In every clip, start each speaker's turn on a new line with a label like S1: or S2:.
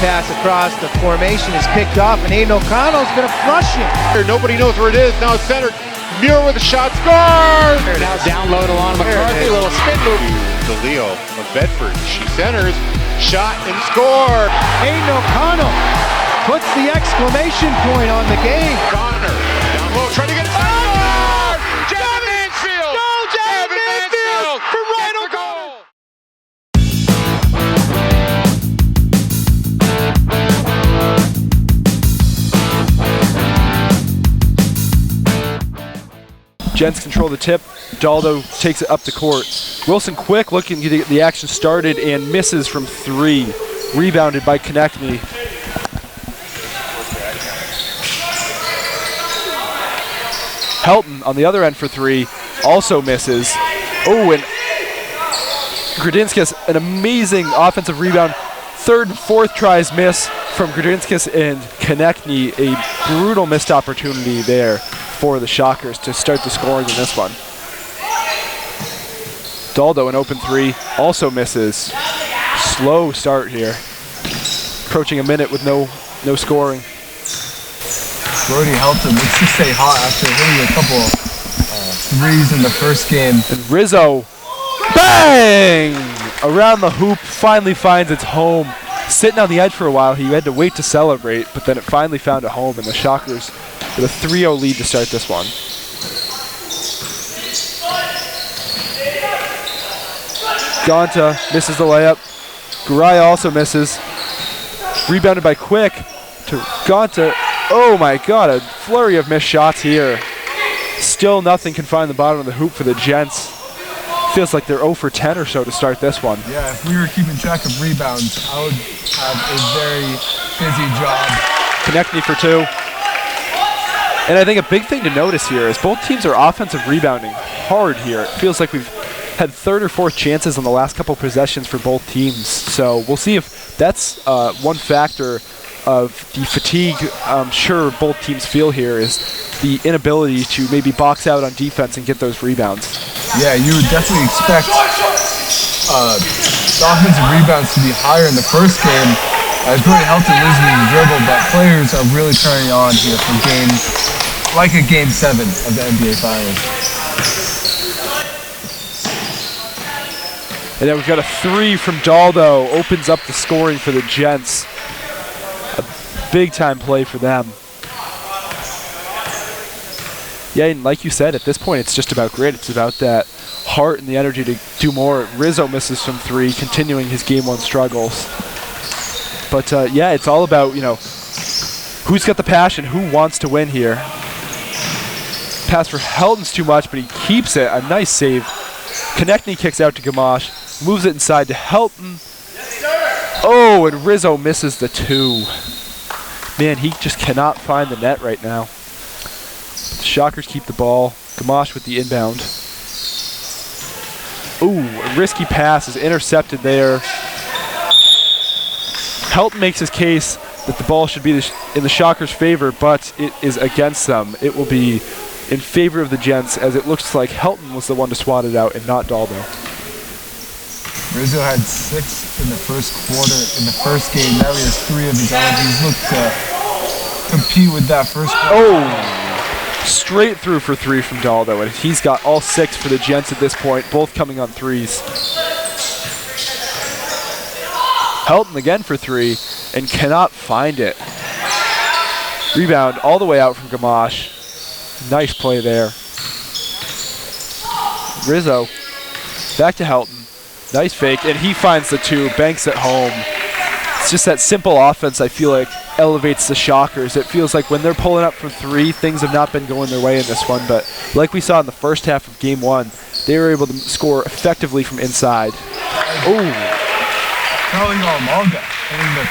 S1: pass across the formation is picked off, and Aiden O'Connell's going to flush him.
S2: Nobody knows where it is. Now it's centered. Muir with a shot. Score!
S3: Now down low to Lon McCarthy. Little spin move.
S2: DeLeo of Bedford. She centers. Shot and score.
S1: Aiden O'Connell puts the exclamation point on the game.
S2: Connor down low, trying to get it. Oh! Devin Mansfield!
S1: No, Devin Mansfield from right on goal.
S4: Gents control the tip. Daldo takes it up the court. Wilson Quick looking to get the action started and misses from 3. Rebounded by Konechny. Helton on the other end for 3. Also misses. Oh, and Grudinskis, an amazing offensive rebound. 3rd and 4th tries miss from Grudinskis and Konechny. A brutal missed opportunity there for the Shockers to start the scoring in this one. Daldo, an open 3, also misses. Slow start here. Approaching a minute with no scoring.
S5: Brody Helton looks to stay hot after hitting a couple threes in the first game.
S4: And Rizzo, bang! Around the hoop, finally finds its home. Sitting on the edge for a while, he had to wait to celebrate, but then it finally found a home, and the Shockers with a 3-0 lead to start this one. Gonta misses the layup. Garay also misses. Rebounded by Quick to Gonta. Oh my God, a flurry of missed shots here. Still nothing can find the bottom of the hoop for the Gents. Feels like they're 0 for 10 or so to start this one.
S5: Yeah, if we were keeping track of rebounds, I would have a very busy job.
S4: Konechny for 2. And I think a big thing to notice here is both teams are offensive rebounding hard here. It feels like we've had 3rd or 4th chances on the last couple possessions for both teams. So we'll see if that's one factor of the fatigue I'm sure both teams feel here is the inability to maybe box out on defense and get those rebounds.
S5: Yeah, you would definitely expect the offensive rebounds to be higher in the first game as Brody Helton losing the dribble, but players are really turning on here for like a game 7 of the NBA Finals.
S4: And then we've got a 3 from Daldo, opens up the scoring for the Gents. A big time play for them. Yeah, and like you said, at this point it's just about grit. It's about that heart and the energy to do more. Rizzo misses from 3, continuing his game 1 struggles. But yeah, it's all about, who's got the passion, who wants to win here. Pass for Helton's too much, but he keeps it. A nice save. Konechny kicks out to Gamache, moves it inside to Helton. Oh, and Rizzo misses the 2. Man, he just cannot find the net right now. The Shockers keep the ball. Gamache with the inbound. Ooh, a risky pass is intercepted there. Helton makes his case that the ball should be in the Shockers' favor, but it is against them. It will be in favor of the Gents, as it looks like Helton was the one to swat it out and not Daldo.
S5: Rizzo had 6 in the first quarter in the first game. Now he has 3 of his own. He's looked to compete with that first quarter.
S4: Oh! Straight through for 3 from Daldo, and he's got all 6 for the Gents at this point, both coming on 3s. Helton again for 3, and cannot find it. Rebound all the way out from Gamache. Nice play there. Rizzo, back to Helton. Nice fake, and he finds the 2, banks it home. It's just that simple offense, I feel like, elevates the Shockers. It feels like when they're pulling up from 3, things have not been going their way in this one, but like we saw in the first half of game 1, they were able to score effectively from inside. Oh!
S5: Charlie Almonga hitting the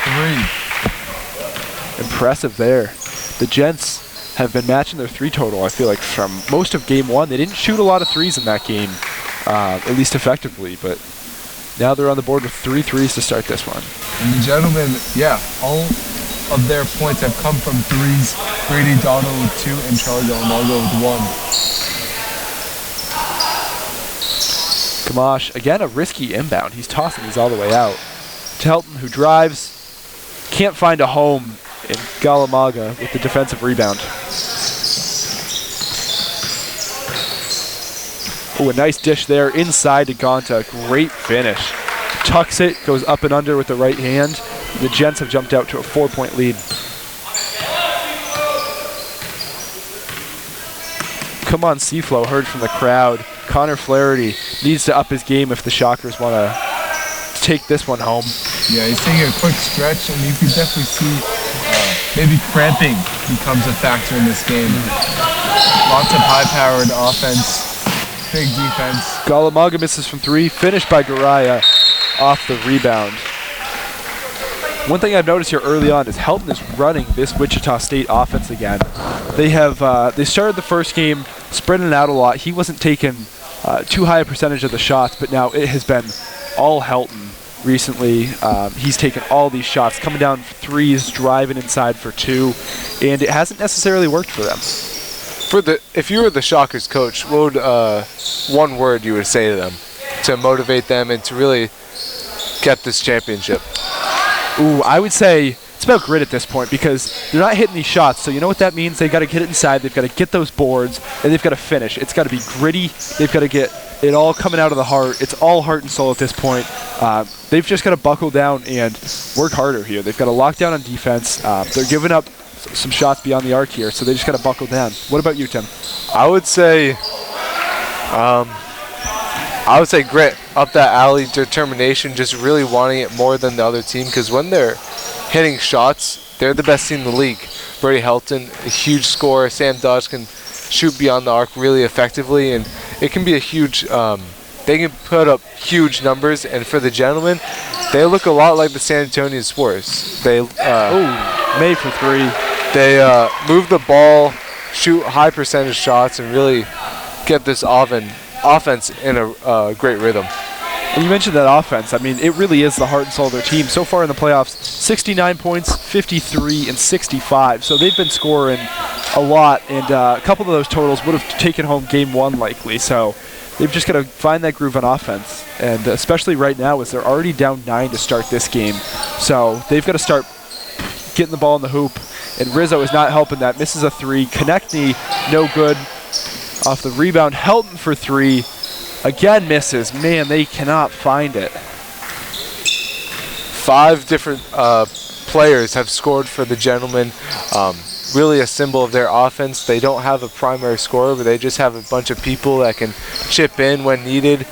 S5: 3.
S4: Impressive there. The Gents have been matching their 3 total, I feel like, from most of game 1. They didn't shoot a lot of 3s in that game, at least effectively, but now they're on the board with 3 threes to start this one.
S5: And the gentlemen, yeah, all of their points have come from 3s. Brady Donald with 2 and Charlie Almonga with 1.
S4: Gamache, again, a risky inbound. He's tossing these all the way out. To Helton, who drives, can't find a home in Galamaga with the defensive rebound. Oh, a nice dish there inside to Gonta. Great finish. Tucks it, goes up and under with the right hand. The Gents have jumped out to a 4-point lead. Come on, Seaflow, heard from the crowd. Connor Flaherty needs to up his game if the Shockers want to take this one home.
S5: Yeah, he's taking a quick stretch, and you can definitely see maybe cramping becomes a factor in this game. Lots of high-powered offense, big defense.
S4: Galamaga misses from 3, finished by Garaya off the rebound. One thing I've noticed here early on is Helton is running this Wichita State offense again. They have they started the first game spreading it out a lot. He wasn't taking too high a percentage of the shots, but now it has been all Helton recently. He's taken all these shots, coming down for 3s, driving inside for 2, and it hasn't necessarily worked for them.
S6: If you were the Shockers coach, what would one word you would say to them to motivate them and to really get this championship?
S4: Ooh, I would say it's about grit at this point because they're not hitting these shots. So you know what that means? They've got to get it inside. They've got to get those boards, and they've got to finish. It's got to be gritty. They've got to get it all coming out of the heart. It's all heart and soul at this point. They've just got to buckle down and work harder here. They've got to lock down on defense. They're giving up some shots beyond the arc here, so they just got to buckle down. What about you, Tim?
S6: I would say grit, up that alley, determination, just really wanting it more than the other team, because when they're hitting shots, they're the best team in the league. Brady Helton, a huge scorer. Sam Dodge can shoot beyond the arc really effectively, and it can be a huge, they can put up huge numbers, and for the gentlemen, they look a lot like the San Antonio Spurs. They,
S4: made for 3.
S6: They move the ball, shoot high percentage shots, and really get this offense in a great rhythm.
S4: And you mentioned that offense. I mean, it really is the heart and soul of their team. So far in the playoffs, 69 points, 53, and 65. So they've been scoring a lot, and a couple of those totals would have taken home game 1 likely. So they've just got to find that groove on offense, and especially right now as they're already down 9 to start this game. So they've got to start getting the ball in the hoop, and Rizzo is not helping that. Misses a 3. Konechny, no good. Off the rebound, Helton for 3. Again misses. Man, they cannot find it.
S6: 5 different players have scored for the gentlemen. Really a symbol of their offense. They don't have a primary scorer, but they just have a bunch of people that can chip in when needed,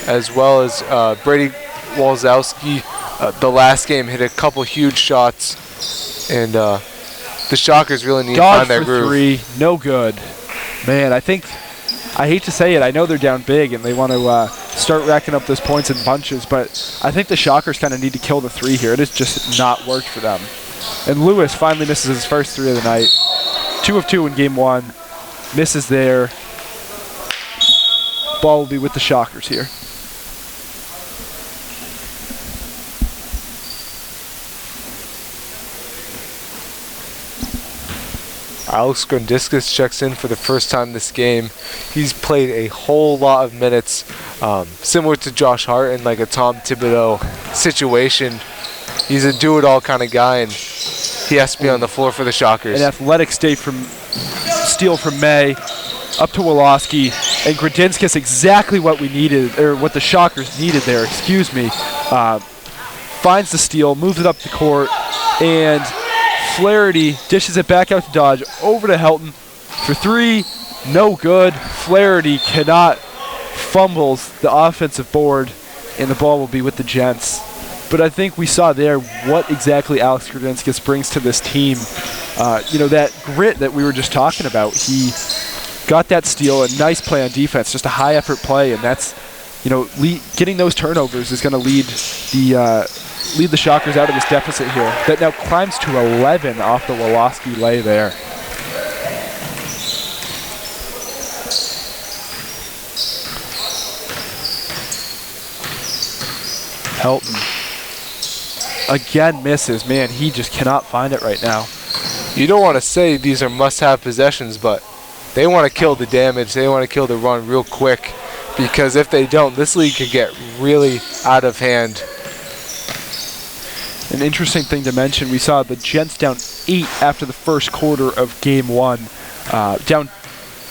S6: as well as Brady Walzowski. The last game hit a couple huge shots, and the Shockers really need to find their groove.
S4: Dodge for 3, no good. Man, I hate to say it, I know they're down big and they want to start racking up those points in bunches, but I think the Shockers kind of need to kill the 3 here. It has just not worked for them. And Lewis finally misses his first 3 of the night. 2 of 2 in game 1. Misses there. Ball will be with the Shockers here.
S6: Alex Grandiscus checks in for the first time this game. He's played a whole lot of minutes, similar to Josh Hart in like a Tom Thibodeau situation. He's a do-it-all kind of guy, and he has to be on the floor for the Shockers.
S4: An athletic steal from May, up to Woloski, and Grandiscus exactly what we needed, or what the Shockers needed there, excuse me. Finds the steal, moves it up the court, and Flaherty dishes it back out to Dodge, over to Helton for 3, no good. Flaherty fumbles the offensive board, and the ball will be with the Gents. But I think we saw there what exactly Alex Grandiscus brings to this team. That grit that we were just talking about. He got that steal, a nice play on defense, just a high effort play, and that's, getting those turnovers is going to lead the Shockers out of this deficit here. That now climbs to 11 off the Woloski lay there. Helton again misses. Man, he just cannot find it right now.
S6: You don't want to say these are must-have possessions, but they want to kill the damage. They want to kill the run real quick, because if they don't, this league could get really out of hand.
S4: An interesting thing to mention, we saw the Gents down 8 after the first quarter of game 1. Down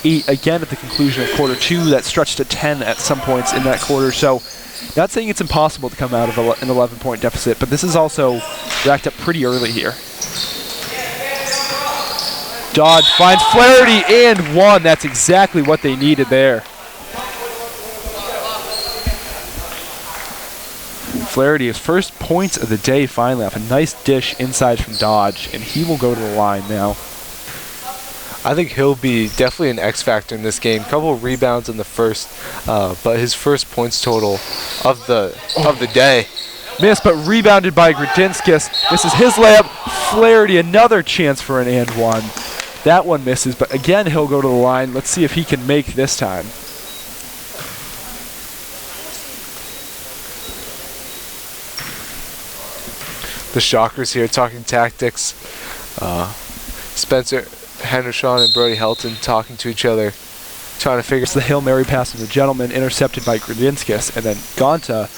S4: 8 again at the conclusion of quarter 2. That stretched to 10 at some points in that quarter. So not saying it's impossible to come out of an 11-point deficit, but this is also racked up pretty early here. Dodge finds Flaherty and 1. That's exactly what they needed there. Flaherty, his first points of the day finally off a nice dish inside from Dodge, and he will go to the line now.
S6: I think he'll be definitely an X factor in this game. Couple of rebounds in the first, but his first points total of the day.
S4: Missed, but rebounded by Gradinskis. This is his layup. Flaherty, another chance for an and 1. That one misses, but again, he'll go to the line. Let's see if he can make this time.
S6: The Shockers here talking tactics. Spencer Henderson and Brody Helton talking to each other, trying to figure.
S4: It's the Hail Mary pass from the gentleman, intercepted by Gradinskis, and then Gonta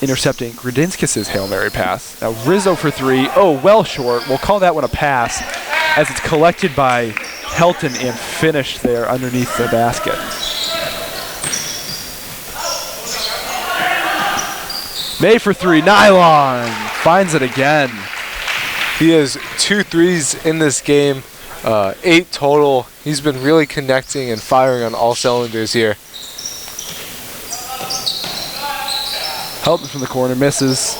S4: intercepting Gradinskis' Hail Mary pass. Now Rizzo for 3. Oh, well short. We'll call that one a pass, as it's collected by Helton and finished there underneath the basket. May for 3. Nylon finds it again.
S6: He has 2 threes in this game, 8 total. He's been really connecting and firing on all cylinders here.
S4: Helton from the corner misses.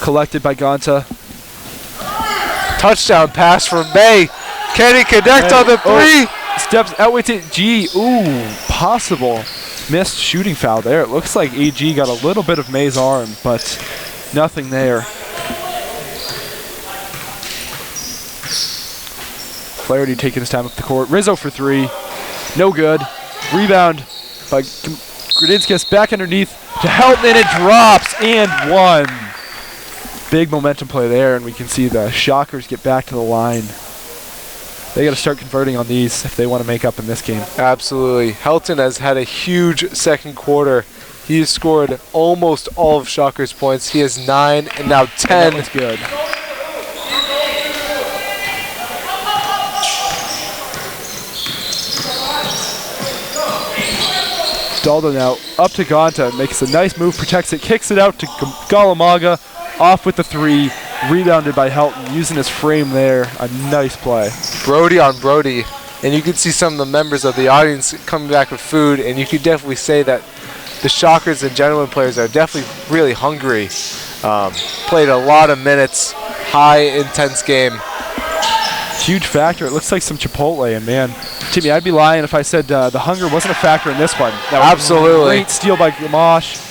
S4: Collected by Gonta.
S6: Touchdown pass from May. Can he connect on the 3?
S4: Steps out with it. G. Ooh, possible missed shooting foul there. It looks like AG got a little bit of May's arm, but nothing there. Flaherty taking his time up the court. Rizzo for 3. No good. Rebound by Gradinskis. Back underneath to Helton, and it drops and 1. Big momentum play there, and we can see the Shockers get back to the line. They got to start converting on these if they want to make up in this game.
S6: Absolutely. Helton has had a huge second quarter. He has scored almost all of Shockers' points. He has 9 and now 10.
S4: That was good. Daldo now up to Gonta, makes a nice move, protects it, kicks it out to Galamaga, off with the 3, rebounded by Helton, using his frame there. A nice play.
S6: Brody on Brody, and you can see some of the members of the audience coming back with food, and you could definitely say that the Shockers and Gentlemen players are definitely really hungry. Played a lot of minutes, high intense game.
S4: Huge factor. It looks like some Chipotle, and man, Timmy, I'd be lying if I said the hunger wasn't a factor in this one. That was
S6: absolutely.
S4: Great steal by Gamache.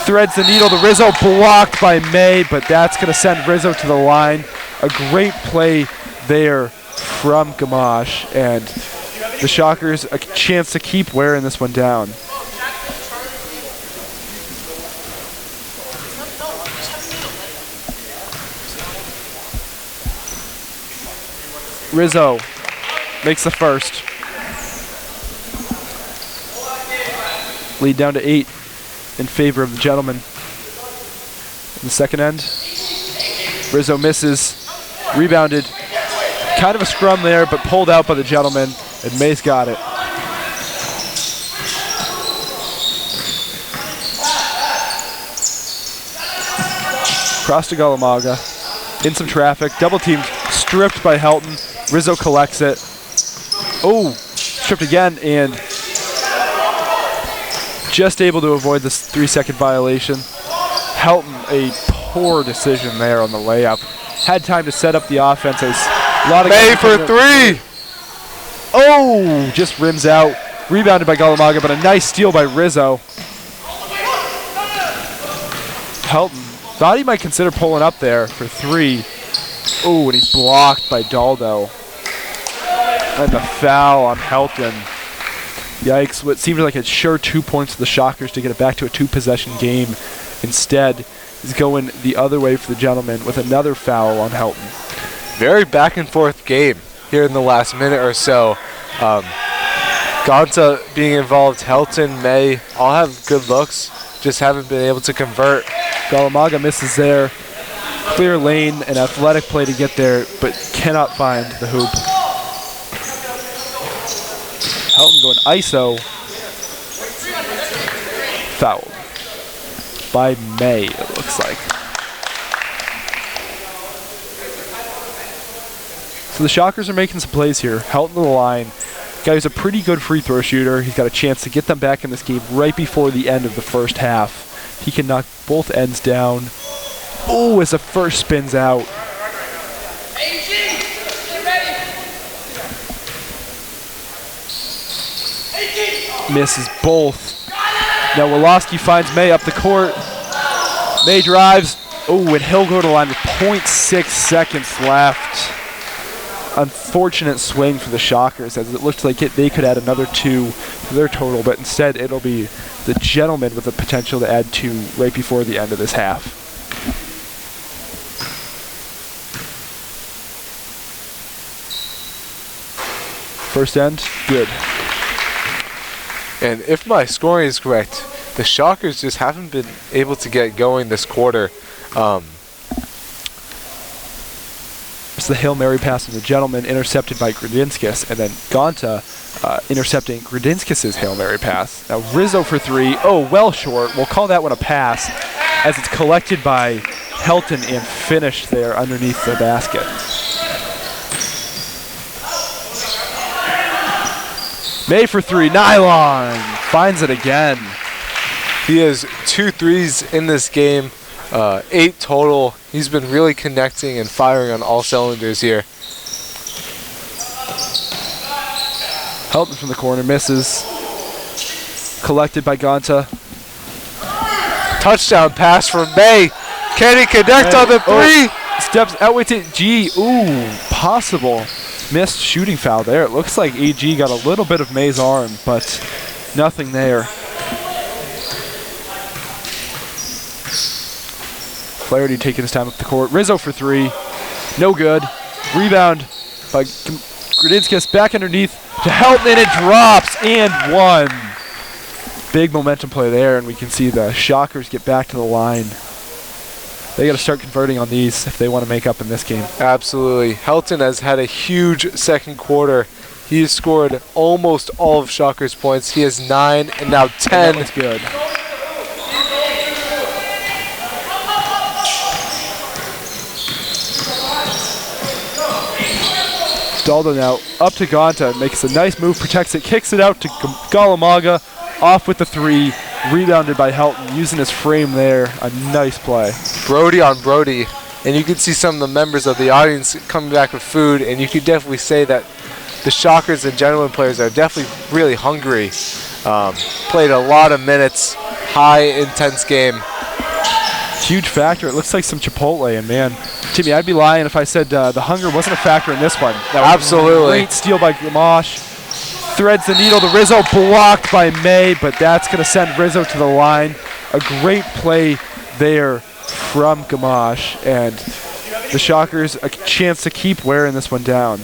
S4: Threads the needle to Rizzo, blocked by May, but that's going to send Rizzo to the line. A great play there from Gamache, and the Shockers a chance to keep wearing this one down. Rizzo makes the first. Lead down to 8 in favor of the Gentlemen. In the second end, Rizzo misses, rebounded. Kind of a scrum there, but pulled out by the Gentlemen, and May's got it. Cross to Galamaga. In some traffic, double teamed, stripped by Helton. Rizzo collects it. Oh, stripped again, and just able to avoid this 3-second violation. Helton, a poor decision there on the layup. Had time to set up the offense. As a lot of
S6: May for 3.
S4: Oh, just rims out. Rebounded by Galamaga, but a nice steal by Rizzo. Helton thought he might consider pulling up there for 3. Oh, and he's blocked by Daldo. And the foul on Helton. Yikes, what seemed like a sure 2 points to the Shockers to get it back to a 2-possession game. Instead, is going the other way for the Gentlemen with another foul on Helton.
S6: Very back and forth game here in the last minute or so. Gonta being involved, Helton, May, all have good looks, just haven't been able to convert.
S4: Galamaga misses there. Clear lane and athletic play to get there, but cannot find the hoop. Helton going ISO. Fouled by May, it looks like. So the Shockers are making some plays here. Helton to the line. Guy who's a pretty good free throw shooter. He's got a chance to get them back in this game right before the end of the first half. He can knock both ends down. Oh, as the first spins out. Misses both. Now Woloski finds May up the court. May drives. Oh, and he'll go to the line with 0.6 seconds left. Unfortunate swing for the Shockers, as it looked like they could add another 2 to their total, but instead it'll be the Gentlemen with the potential to add 2 right before the end of this half. First end, good.
S6: And if my scoring is correct, the Shockers just haven't been able to get going this quarter.
S4: It's the Hail Mary pass from the Gentleman, intercepted by Grudinskis, and then Gonta intercepting Grudinskis' Hail Mary pass. Now Rizzo for 3. Oh, well short. We'll call that one a pass, as it's collected by Helton and finished there underneath the basket. May for 3. Nylon finds it again.
S6: He has 2 threes in this game, 8 total. He's been really connecting and firing on all cylinders here.
S4: Helton from the corner misses. Collected by Gonta.
S6: Touchdown pass from May. Can he connect on the 3?
S4: Oh, steps out with it. G. Ooh, possible. Missed shooting foul there. It looks like AG got a little bit of May's arm, but nothing there. Flaherty taking his time up the court. Rizzo for 3. No good. Rebound by Grudinskis. Back underneath to Helton, and it drops and 1. Big momentum play there, and we can see the Shockers get back to the line. They got to start converting on these if they want to make up in this game.
S6: Absolutely. Helton has had a huge second quarter. He has scored almost all of Shockers' points. He has 9 and now 10.
S4: That's good. Daldo now up to Gonta, makes a nice move, protects it, kicks it out to Galamaga, off with the 3, rebounded by Helton, using his frame there. A nice play.
S6: Brody on Brody, and you can see some of the members of the audience coming back with food, and you could definitely say that the Shockers and Gentlemen players are definitely really hungry. Played a lot of minutes, high intense game.
S4: Huge factor. It looks like some Chipotle, and man, Timmy, I'd be lying if I said the hunger wasn't a factor in this one. That was
S6: Absolutely.
S4: A great steal by Gamache. Threads the needle to Rizzo, blocked by May, but that's going to send Rizzo to the line. A great play there from Gamache, and the Shockers a chance to keep wearing this one down.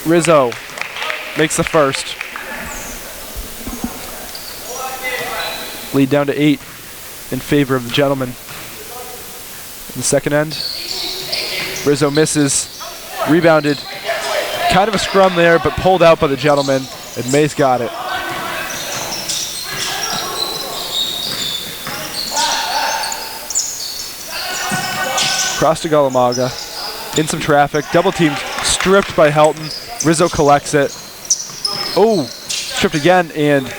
S4: Rizzo makes the first. Lead down to 8 in favor of the Gentlemen. In the second end, Rizzo misses. Rebounded. Kind of a scrum there, but pulled out by the Gentlemen, and May's got it. Cross to Galamaga. In some traffic. Double teamed. Stripped by Helton. Rizzo collects it. Oh, stripped again, and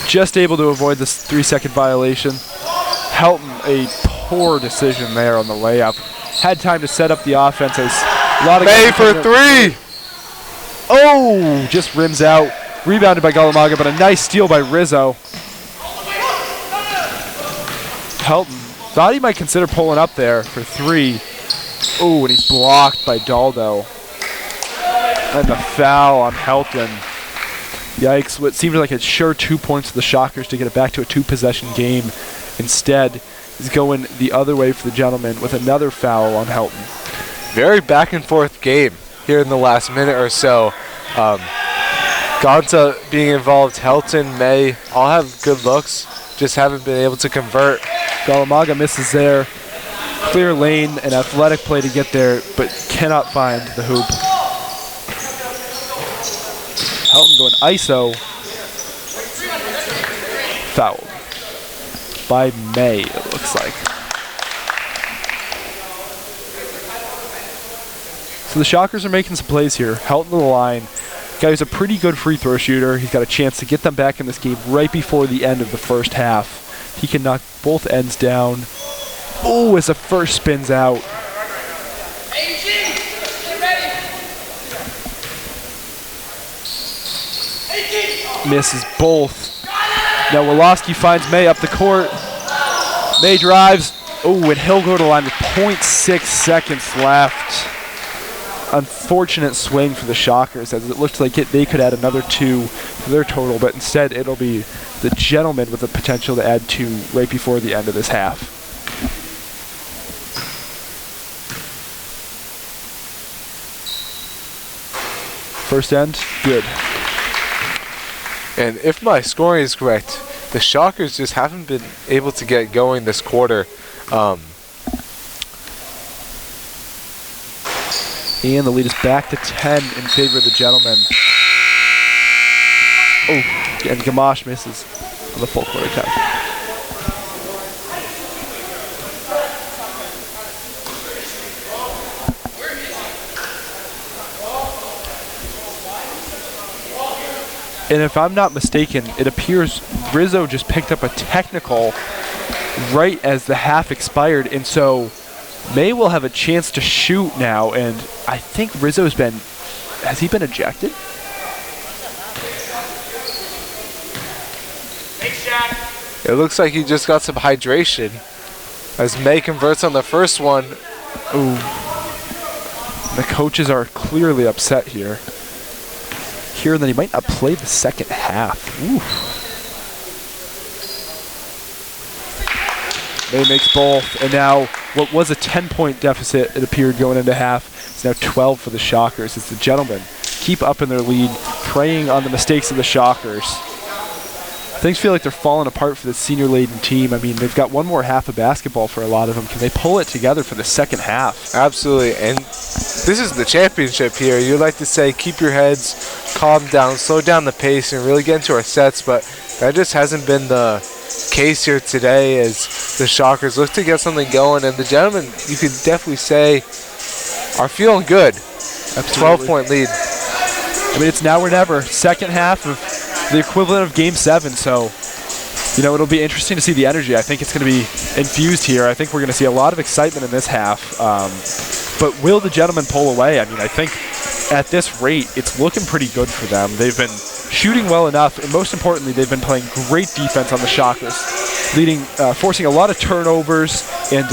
S4: just able to avoid this 3-second violation. Helton, a poor decision there on the layup. Had time to set up the offense. As a lot of
S6: May for 3.
S4: Oh, just rims out. Rebounded by Galamaga, but a nice steal by Rizzo. Helton thought he might consider pulling up there for 3. Oh, and he's blocked by Daldo. And the foul on Helton. Yikes, what seemed like a sure 2 points to the Shockers to get it back to a 2-possession game. Instead, he's going the other way for the Gentlemen with another foul on Helton.
S6: Very back and forth game here in the last minute or so. Gonta being involved, Helton, May, all have good looks, just haven't been able to convert.
S4: Galamaga misses there. Clear lane and athletic play to get there, but cannot find the hoop. Helton going ISO. Fouled by May, it looks like. So the Shockers are making some plays here. Helton to the line. Guy who's a pretty good free throw shooter. He's got a chance to get them back in this game right before the end of the first half. He can knock both ends down. Oh, as the first spins out. Misses both. Now Woloski finds May up the court. May drives. Oh, and he'll go to the line with 0.6 seconds left. Unfortunate swing for the Shockers, as it looked like they could add another 2 to their total, but instead it'll be the Gentlemen with the potential to add 2 right before the end of this half. First end, good.
S6: And if my scoring is correct, the Shockers just haven't been able to get going this quarter.
S4: And the lead is back to 10 in favor of the Gentlemen. Oh, and Gamache misses on the full court attack. And if I'm not mistaken, it appears Rizzo just picked up a technical right as the half expired, and so May will have a chance to shoot now, and I think Rizzo's has he been ejected?
S6: It looks like he just got some hydration as May converts on the first one.
S4: Ooh. The coaches are clearly upset here. Hearing that he might not play the second half. Ooh. May makes both, and now what was a 10-point deficit, it appeared, going into half, is now 12 for the Shockers as the Gentlemen keep up in their lead, preying on the mistakes of the Shockers. Things feel like they're falling apart for the senior-laden team. I mean, they've got one more half of basketball for a lot of them. Can they pull it together for the second half?
S6: Absolutely, and this is the championship here. You'd like to say keep your heads, calm down, slow down the pace, and really get into our sets, but that just hasn't been the case here today as the Shockers look to get something going, and the Gentlemen, you could definitely say, are feeling good.
S4: Absolutely.
S6: 12-point lead.
S4: I mean, it's now or never. Second half of the equivalent of Game 7, so, you know, it'll be interesting to see the energy. I think it's going to be infused here. I think we're going to see a lot of excitement in this half. But will the Gentlemen pull away? I mean, I think at this rate, it's looking pretty good for them. They've been shooting well enough, and most importantly, they've been playing great defense on the Shockers, forcing a lot of turnovers. And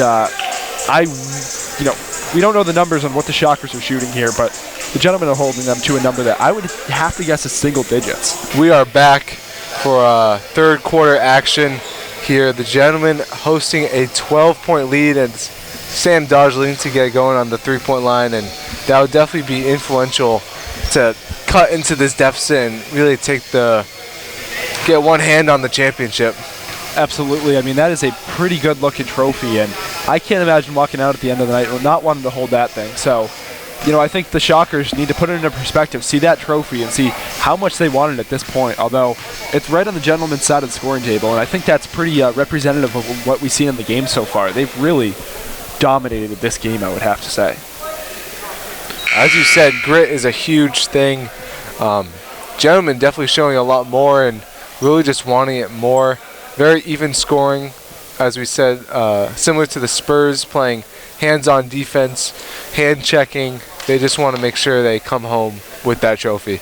S4: we don't know the numbers on what the Shockers are shooting here, but the Gentlemen are holding them to a number that I would have to guess is single digits.
S6: We are back for third quarter action here. The Gentlemen hosting a 12-point lead, and Sam Dodge leading to get going on the three-point line, and that would definitely be influential to cut into this deficit and really get one hand on the championship.
S4: Absolutely. I mean, that is a pretty good looking trophy, and I can't imagine walking out at the end of the night not wanting to hold that thing. So, you know, I think the Shockers need to put it into perspective, see that trophy, and see how much they want it at this point, although it's right on the Gentlemen's side of the scoring table, and I think that's pretty representative of what we've seen in the game so far. They've really dominated this game, I would have to say.
S6: As you said, grit is a huge thing. Gentlemen definitely showing a lot more and really just wanting it more. Very even scoring, as we said, similar to the Spurs, playing hands-on defense, hand-checking. They just want to make sure they come home with that trophy.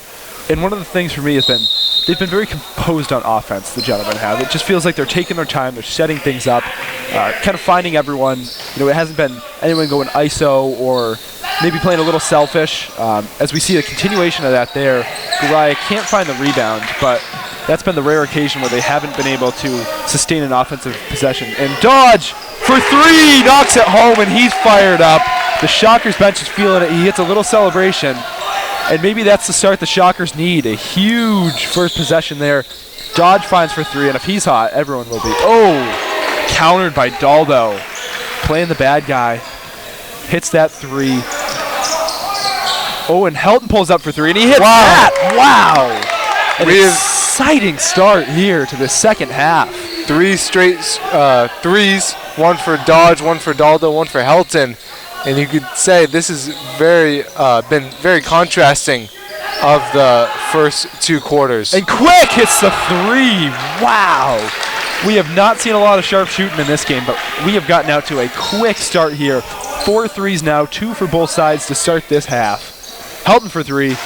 S4: And one of the things for me has been they've been very composed on offense, the Gentlemen have. It just feels like they're taking their time, they're setting things up, kind of finding everyone. You know, it hasn't been anyone going ISO or maybe playing a little selfish. As we see a continuation of that there, Uriah can't find the rebound, but that's been the rare occasion where they haven't been able to sustain an offensive possession. And Dodge for three, knocks it home, and he's fired up. The Shockers bench is feeling it. He hits a little celebration. And maybe that's the start the Shockers need. A huge first possession there. Dodge finds for 3, and if he's hot, everyone will be. Oh, countered by Daldo. Playing the bad guy. Hits that 3. Oh, and Helton pulls up for 3, and he hits that. Wow. An exciting start here to the second half.
S6: 3 straight threes, 1 for Dodge, 1 for Daldo, 1 for Helton. And you could say this has been very contrasting of the first 2 quarters.
S4: And Quick hits the 3. Wow. We have not seen a lot of sharp shooting in this game, but we have gotten out to a quick start here. 4 threes now, 2 for both sides to start this half. Helton for 3.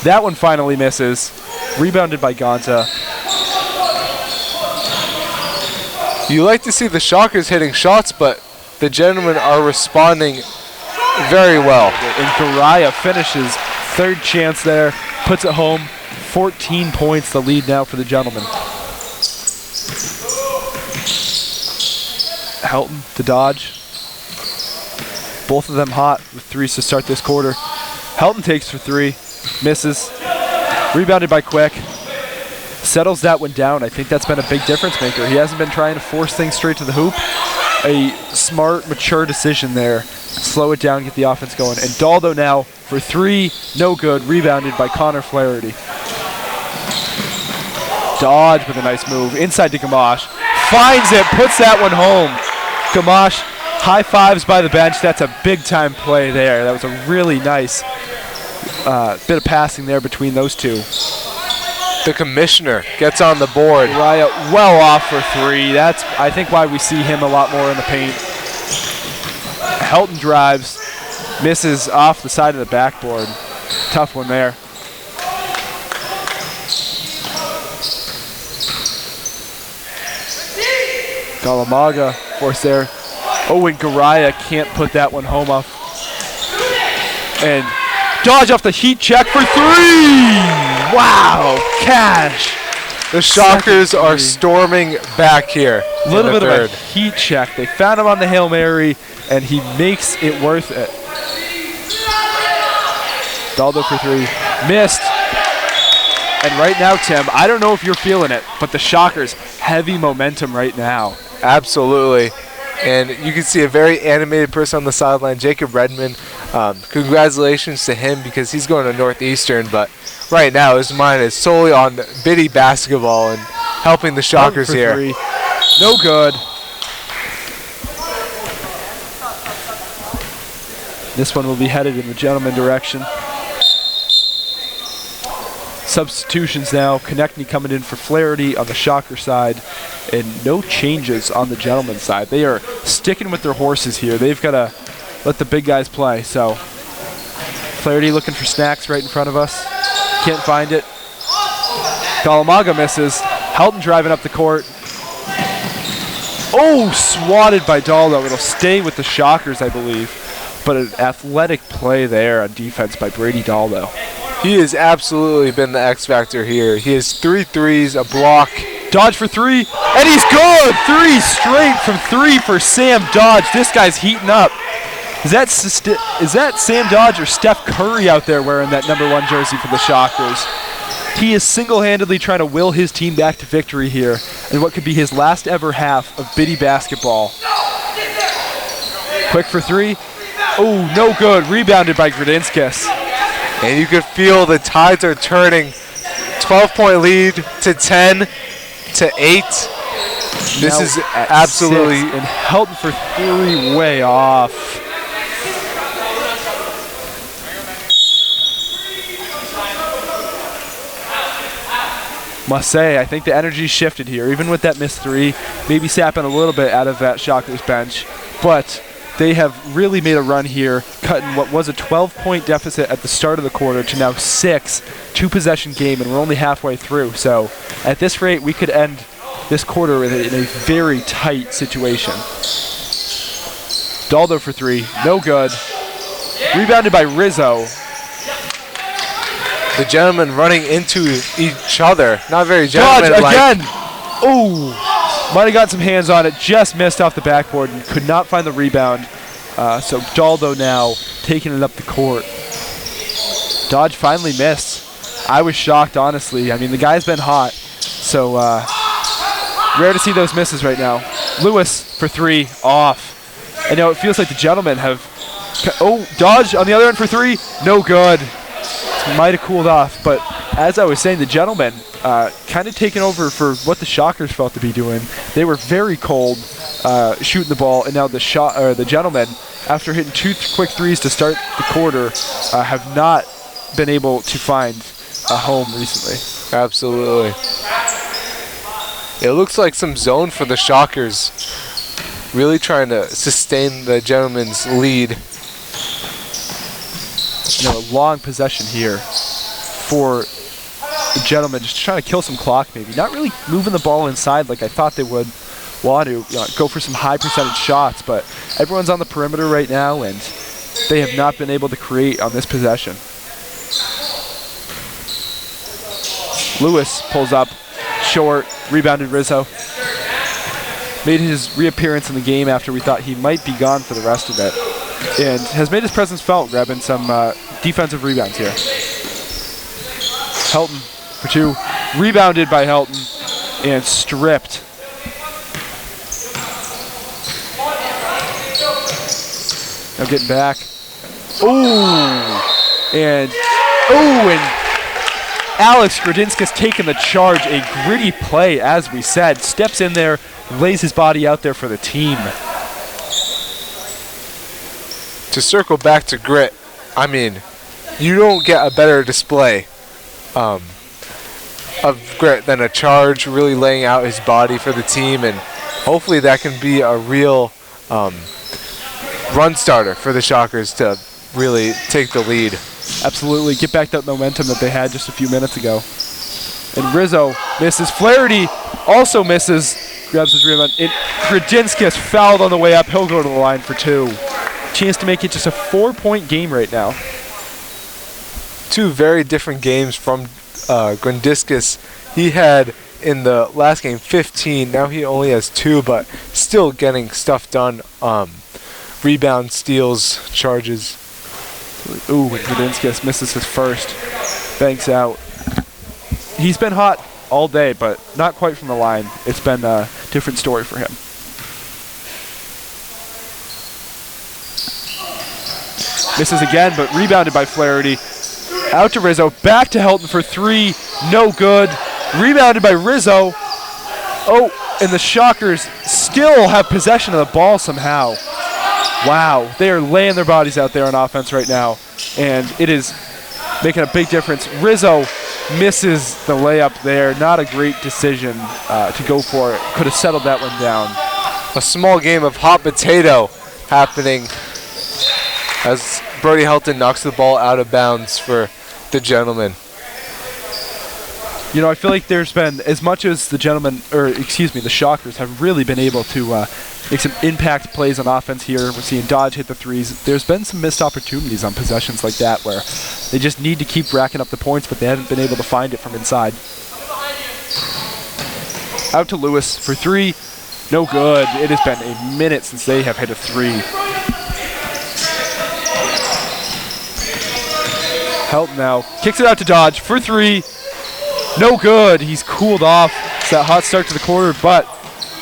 S4: That one finally misses. Rebounded by Gonza.
S6: You like to see the Shockers hitting shots, but the gentlemen are responding very well.
S4: And Garaya finishes. Third chance there. Puts it home. 14 points the lead now for the gentlemen. Helton to Dodge. Both of them hot with 3s to start this quarter. Helton takes for 3. Misses. Rebounded by Quick. Settles that one down. I think that's been a big difference maker. He hasn't been trying to force things straight to the hoop. A smart, mature decision there. Slow it down, get the offense going. And Daldo now for 3, no good. Rebounded by Connor Flaherty. Dodge with a nice move. Inside to Gamache. Finds it, puts that one home. Gamache, high fives by the bench. That's a big time play there. That was a really nice bit of passing there between those 2.
S6: The commissioner gets on the board.
S4: Raya well off for 3. That's, I think, why we see him a lot more in the paint. Helton drives, misses off the side of the backboard. Tough one there. Galamaga forced there. Oh, and Garaya can't put that one home off. And Dodge off the heat check for 3! Wow, cash.
S6: The Shockers are storming back here.
S4: A little bit of a heat check. They found him on the Hail Mary, and he makes it worth it. Daldo for 3. Missed. And right now, Tim, I don't know if you're feeling it, but the Shockers, heavy momentum right now.
S6: Absolutely. And you can see a very animated person on the sideline, Jacob Redmond. Congratulations to him because he's going to Northeastern, but right now his mind is solely on Biddy basketball and helping the Shockers here.
S4: 3. No good. This one will be headed in the gentleman direction. Substitutions now. Konechny coming in for Flaherty on the Shocker side, and no changes on the gentleman side. They are sticking with their horses here. They've got to let the big guys play. So Flaherty looking for snacks right in front of us. Can't find it. Galamaga misses. Helton driving up the court. Oh, swatted by Daldo. It'll stay with the Shockers, I believe. But an athletic play there on defense by Brady Daldo.
S6: He has absolutely been the X factor here. He has 3 threes, a block.
S4: Dodge for 3, and he's good! 3 straight from 3 for Sam Dodge. This guy's heating up. Is that Sam Dodge or Steph Curry out there wearing that #1 jersey for the Shockers? He is single-handedly trying to will his team back to victory here in what could be his last ever half of Biddy basketball. Quick for 3. Oh, no good. Rebounded by Gradinskis.
S6: And you can feel the tides are turning. 12-point lead to 10 to 8. This
S4: Now
S6: is
S4: at
S6: absolutely
S4: 6, and Helton for 3 way off. Must say, I think the energy shifted here, even with that missed 3, maybe sapping a little bit out of that Shockers bench, but they have really made a run here, cutting what was a 12-point deficit at the start of the quarter to now 6, 2-possession game, and we're only halfway through. So at this rate, we could end this quarter in a very tight situation. Daldo for 3, no good. Rebounded by Rizzo.
S6: the gentlemen running into each other. Not very
S4: Dodge
S6: gentlemanlike.
S4: again. Oh, might have got some hands on it. Just missed off the backboard and could not find the rebound. So Daldo now taking it up the court. Dodge finally missed. I was shocked, honestly. I mean, the guy's been hot, so rare to see those misses right now. Lewis for 3, off. I know it feels like the gentlemen have... Oh, Dodge on the other end for 3, no good. Might have cooled off, but as I was saying, the gentlemen kind of taken over for what the Shockers felt to be doing. They were very cold shooting the ball, and now the gentlemen, after hitting 2 quick threes to start the quarter, have not been able to find a home recently.
S6: Absolutely. It looks like some zone for the Shockers. Really trying to sustain the gentleman's lead.
S4: A long possession here for the gentlemen, just trying to kill some clock maybe. Not really moving the ball inside like I thought they would want to. Go for some high percentage shots, but everyone's on the perimeter right now, and they have not been able to create on this possession. Lewis pulls up, short, rebounded Rizzo. Made his reappearance in the game after we thought he might be gone for the rest of it, and has made his presence felt, grabbing some defensive rebounds here. Helton for 2, rebounded by Helton, and stripped. Now getting back. And Alex Gradinskas taking the charge. A gritty play, as we said. Steps in there, lays his body out there for the team.
S6: To circle back to grit, I mean, you don't get a better display of grit than a charge, really laying out his body for the team, and hopefully that can be a real run starter for the Shockers to really take the lead.
S4: Absolutely, get back that momentum that they had just a few minutes ago. And Rizzo misses. Flaherty also misses, grabs his rebound. And Gradinskas fouled on the way up. He'll go to the line for 2. Chance to make it just a 4-point game right now.
S6: 2 very different games from Gradinskas. He had in the last game 15. Now he only has 2, but still getting stuff done. Rebound, steals, charges.
S4: Ooh, and Gradinskas misses his first. Banks out. He's been hot all day, but not quite from the line. It's been a different story for him. Misses again, but rebounded by Flaherty. Out to Rizzo, back to Helton for 3, no good. Rebounded by Rizzo. Oh, and the Shockers still have possession of the ball somehow. Wow, they are laying their bodies out there on offense right now, and it is making a big difference. Rizzo misses the layup there. Not a great decision to go for it. Could have settled that one down.
S6: A small game of hot potato happening as Brody Helton knocks the ball out of bounds for the gentleman.
S4: You know, I feel like there's been, as much as the Shockers have really been able to make some impact plays on offense here. We're seeing Dodge hit the threes. There's been some missed opportunities on possessions like that where they just need to keep racking up the points, but they haven't been able to find it from inside. Out to Lewis for 3. No good. It has been a minute since they have hit a 3. Helton now kicks it out to Dodge for 3. No good. He's cooled off. It's that hot start to the quarter, but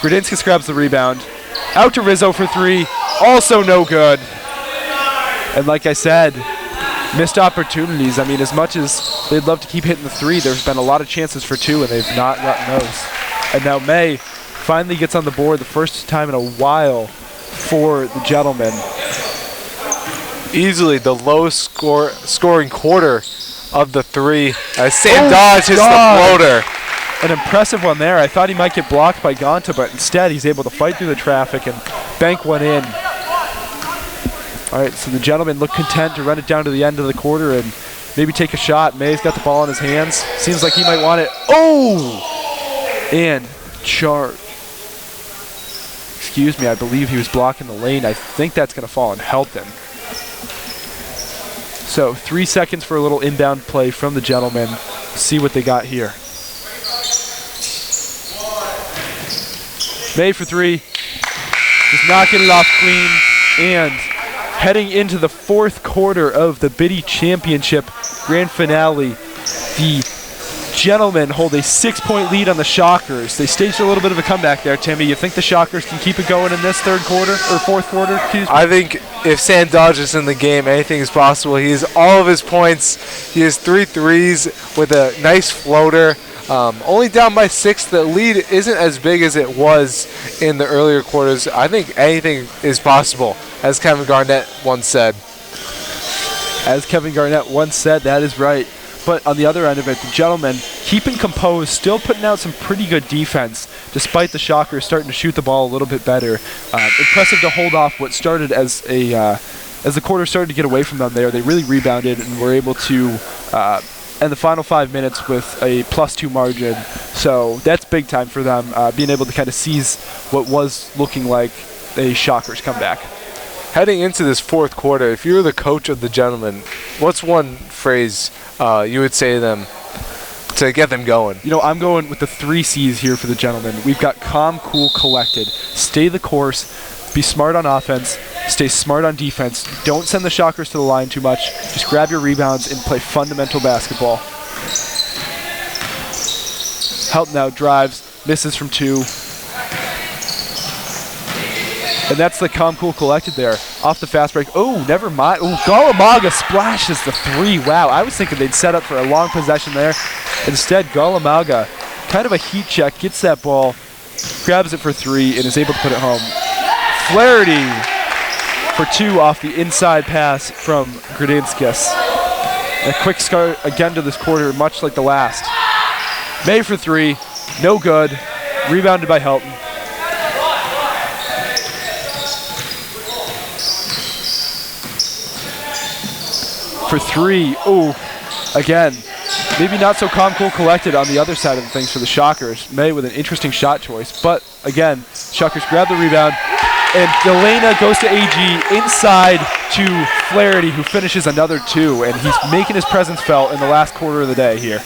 S4: Gradinskas grabs the rebound. Out to Rizzo for 3. Also no good. And like I said, missed opportunities. I mean, as much as they'd love to keep hitting the 3, there's been a lot of chances for 2, and they've not gotten those. And now May finally gets on the board the first time in a while for the gentleman.
S6: Easily the lowest scoring quarter of the 3 as Sam Dodge hits the floater.
S4: An impressive one there. I thought he might get blocked by Gonta, but instead he's able to fight through the traffic and bank one in. All right, so the gentlemen look content to run it down to the end of the quarter and maybe take a shot. May's got the ball in his hands. Seems like he might want it. Oh! And excuse me, I believe he was blocking the lane. I think that's going to fall on Helton. So 3 seconds for a little inbound play from the gentlemen. See what they got here. May for 3. Just knocking it off clean. And Heading into the fourth quarter of the Biddy Championship Grand Finale, the Gentlemen hold a 6-point lead on the Shockers. They staged a little bit of a comeback there, Timmy. You think the Shockers can keep it going in this third quarter, or fourth quarter? Excuse me.
S6: I think if Sam Dodge is in the game, anything is possible. He has all of his points. He has 3 threes with a nice floater. Only down by 6. The lead isn't as big as it was in the earlier quarters. I think anything is possible, as Kevin Garnett once said.
S4: As Kevin Garnett once said, that is right. But on the other end of it, the Gentlemen keeping composed, still putting out some pretty good defense, despite the Shockers starting to shoot the ball a little bit better. Impressive to hold off what started as the quarter started to get away from them there. They really rebounded and were able to end the final 5 minutes with a +2 margin. So that's big time for them, being able to kind of seize what was looking like a Shockers comeback.
S6: Heading into this fourth quarter, if you were the coach of the Gentlemen, what's one phrase you would say to them to get them going?
S4: You know, I'm going with the 3 C's here for the Gentlemen. We've got calm, cool, collected. Stay the course. Be smart on offense. Stay smart on defense. Don't send the Shockers to the line too much. Just grab your rebounds and play fundamental basketball. Helton now drives, misses from 2. And that's the calm, cool, collected there. Off the fast break. Oh, never mind. Oh, Galamaga splashes the 3. Wow, I was thinking they'd set up for a long possession there. Instead, Galamaga, kind of a heat check, gets that ball, grabs it for 3, and is able to put it home. Flaherty for 2 off the inside pass from Gradinskis. A quick start again to this quarter, much like the last. May for 3, no good. Rebounded by Helton. For 3, oh, again, maybe not so calm, cool, collected on the other side of the things for the Shockers. May with an interesting shot choice, but again, Shockers grab the rebound, and Delana goes to AG inside to Flaherty, who finishes another 2, and he's making his presence felt in the last quarter of the day here.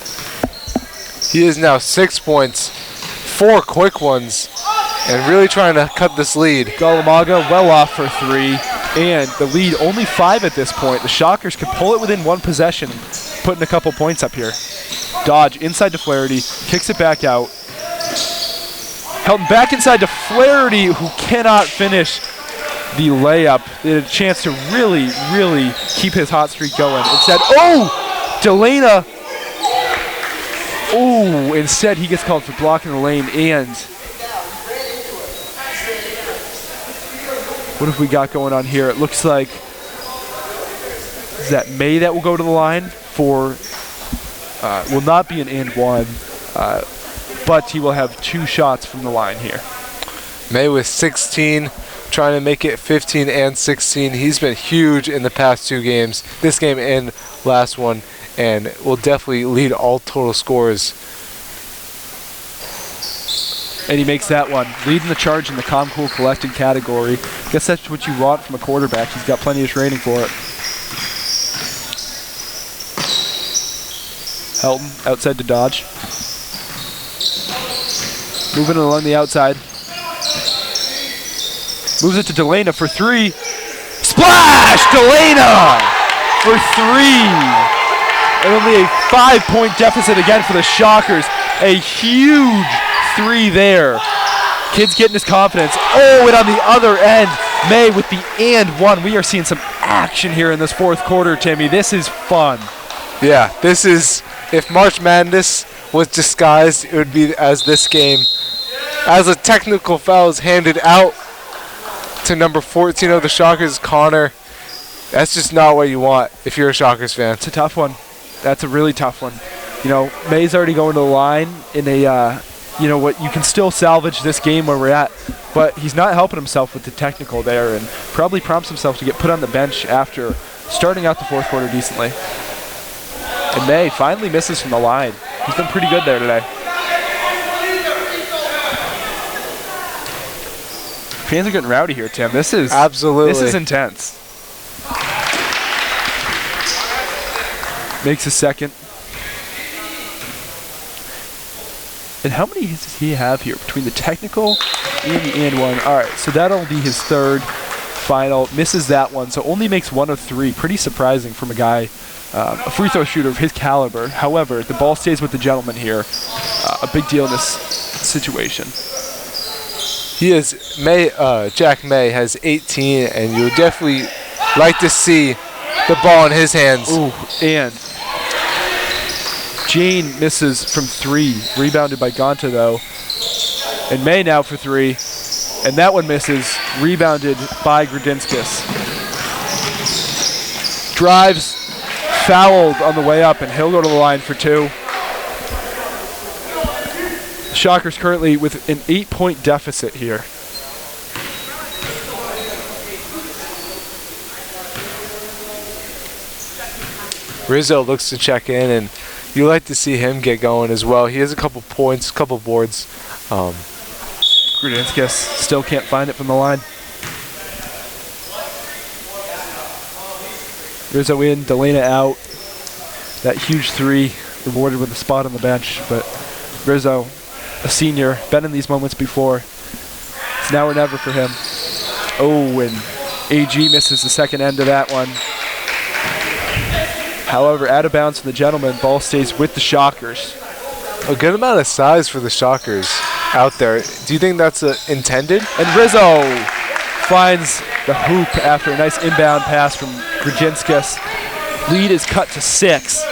S6: He is now 6 points, 4 quick ones, and really trying to cut this lead.
S4: Galamaga well off for 3. And the lead only 5 at this point. The Shockers could pull it within 1 possession, putting a couple points up here. Dodge inside to Flaherty, kicks it back out. Helton back inside to Flaherty, who cannot finish the layup. They had a chance to really, really keep his hot streak going. Instead, oh! Delana. Oh, instead he gets called for blocking the lane, and what have we got going on here? It looks like, is that May that will go to the line for, will not be an and 1, but he will have 2 shots from the line here.
S6: May with 16, trying to make it 15 and 16. He's been huge in the past 2 games, this game and last one, and will definitely lead all total scores.
S4: And he makes that one, leading the charge in the calm, cool, collected category. Guess that's what you want from a quarterback. He's got plenty of training for it. Helton outside to Dodge. Moving along the outside. Moves it to Delana for 3. Splash! Delana for 3. And only a 5-point deficit again for the Shockers. A huge 3 there. Kid's getting his confidence. Oh, and on the other end, May with the and 1. We are seeing some action here in this fourth quarter, Timmy. This is fun.
S6: Yeah, this is, if March Madness was disguised, it would be as this game. As a technical foul is handed out to number 14 of the Shockers, Connor. That's just not what you want if you're a Shockers fan.
S4: It's a tough one. That's a really tough one. You know, May's already going to the line in a, you know what, you can still salvage this game where we're at, but he's not helping himself with the technical there, and probably prompts himself to get put on the bench after starting out the fourth quarter decently. And May finally misses from the line. He's been pretty good there today. Fans are getting rowdy here, Tim. This is
S6: absolutely,
S4: this is intense. Makes a second. And how many does he have here between the technical and the and 1? All right, so that'll be his 3rd. final, misses that one, so only makes 1 of 3. Pretty surprising from a guy, a free throw shooter of his caliber. However, the ball stays with the gentleman here. A big deal in this situation.
S6: He is Jack May has 18, and you would definitely like to see the ball in his hands.
S4: Ooh, and Jane misses from 3, rebounded by Gonta though. And May now for 3, and that one misses, rebounded by Grudinskis. Drives, fouled on the way up, and he'll go to the line for 2. The Shockers currently with an 8-point deficit here.
S6: Rizzo looks to check in, and you like to see him get going as well. He has a couple points, a couple boards.
S4: Grudinskis still can't find it from the line. Rizzo in, Delana out. That huge 3 rewarded with a spot on the bench, but Rizzo, a senior, been in these moments before. It's now or never for him. Oh, and AG misses the second end of that one. However, out of bounds from the gentleman, ball stays with the Shockers.
S6: A good amount of size for the Shockers out there. Do you think that's intended?
S4: And Rizzo finds the hoop after a nice inbound pass from Grudinskis. Lead is cut to 6.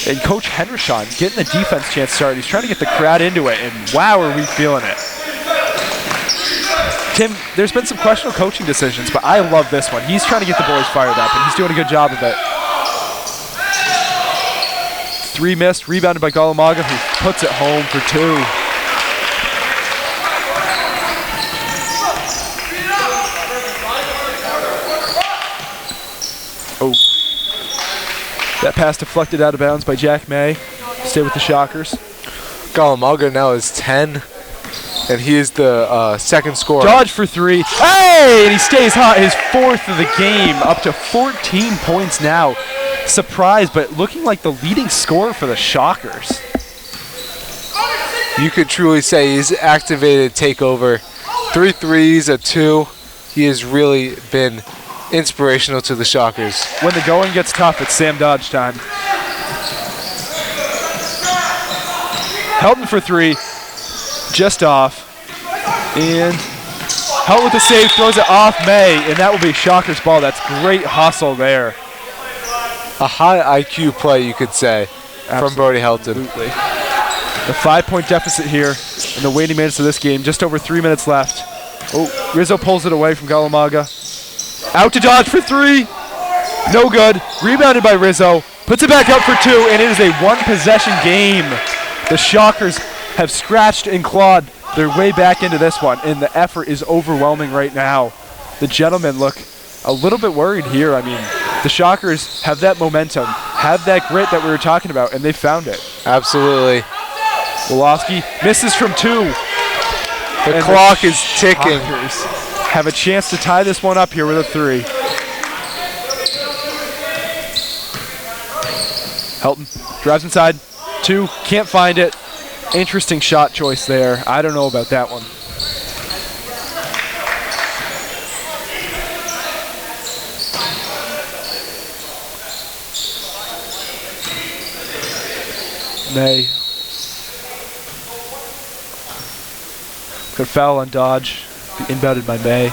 S4: And Coach Hendershon getting the defense chance started. He's trying to get the crowd into it, and wow, are we feeling it. Tim, there's been some questionable coaching decisions, but I love this one. He's trying to get the boys fired up, and he's doing a good job of it. 3 missed, rebounded by Galamaga, who puts it home for 2. Oh. That pass deflected out of bounds by Jack May. Stay with the Shockers.
S6: Galamaga now is 10, and he is the second scorer.
S4: Dodge for 3. Hey! And he stays hot. His 4th of the game, up to 14 points now. Surprise, but looking like the leading scorer for the Shockers.
S6: You could truly say he's activated takeover. 3 threes, a 2. He has really been inspirational to the Shockers.
S4: When the going gets tough, it's Sam Dodge time. Helton for 3, just off. And Helton with the save, throws it off May, and that will be Shockers ball. That's great hustle there.
S6: A high IQ play, you could say, from Brody Helton.
S4: Absolutely. The 5-point deficit here in the waning minutes of this game. Just over 3 minutes left. Oh, Rizzo pulls it away from Galamaga. Out to Dodge for 3. No good. Rebounded by Rizzo. Puts it back up for 2, and it is a 1-possession game. The Shockers have scratched and clawed their way back into this one, and the effort is overwhelming right now. The gentlemen look a little bit worried here. I mean, the Shockers have that momentum, have that grit that we were talking about, and they found it.
S6: Absolutely.
S4: Wolofsky misses from 2.
S6: The clock is ticking.
S4: Shockers have a chance to tie this one up here with a 3. Helton drives inside. 2, can't find it. Interesting shot choice there. I don't know about that one. May. Good foul on Dodge. Be inbounded by May.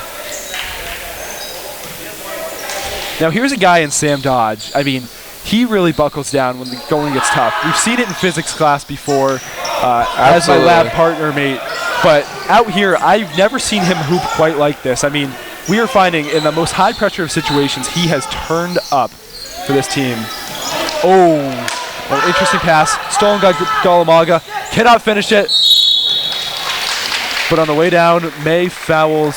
S4: Now here's a guy in Sam Dodge. I mean, he really buckles down when the going gets tough. We've seen it in physics class before as my lab partner mate. But out here, I've never seen him hoop quite like this. I mean, we are finding in the most high pressure of situations, he has turned up for this team. Oh, an interesting pass. Stolen by Galamaga. Cannot finish it. But on the way down, May is fouled,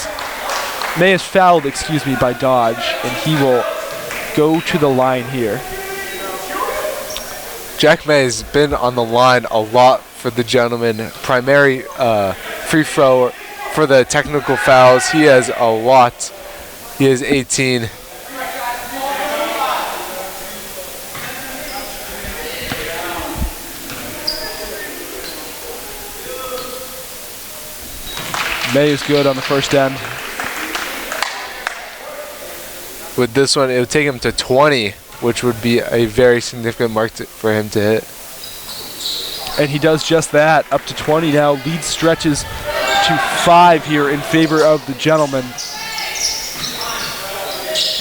S4: by Dodge, and he will go to the line here.
S6: Jack May has been on the line a lot for the gentleman. Primary free throw for the technical fouls. He has a lot. He has 18.
S4: May is good on the first end.
S6: with this one, it would take him to 20, which would be a very significant mark for him to hit.
S4: And he does just that, up to 20 now. Lead stretches to 5 here in favor of the Gentlemen.